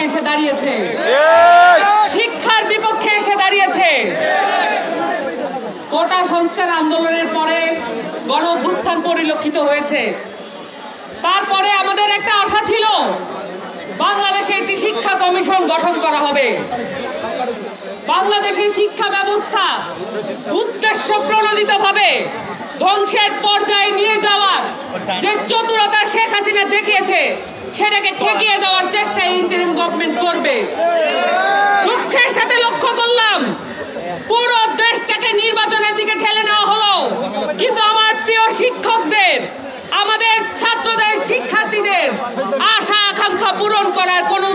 এসে দাঁড়িয়েছে, শিক্ষার বিপক্ষে এসে দাঁড়িয়েছে। কোটা সংস্কার আন্দোলনের পরে গণ অভ্যুত্থান পরিলক্ষিত হয়েছে। তারপরে আমাদের একটা আশা ছিল বাংলাদেশে একটি শিক্ষা কমিশন গঠন করা হবে। বাংলাদেশের শিক্ষা ব্যবস্থা উদ্দেশ্য প্রণোদিতভাবে ধ্বংসের পর্যায়ে নিয়ে যাওয়ার যে চতুরতা শেখ হাসিনা দেখিয়েছে, সেটাকে ঠেকিয়ে দেওয়ার চেষ্টা ইন্টারিম গভর্নমেন্ট করবে। দুঃখের সাথে লক্ষ্য করলাম পুরো দেশটাকে নির্বাচনের দিকে ঠেলে নেওয়া হলো, কিন্তু আমার প্রিয় শিক্ষকদের, আমাদের ছাত্রদের, শিক্ষার্থীদের আশা আকাঙ্ক্ষা পূরণ করার কোনো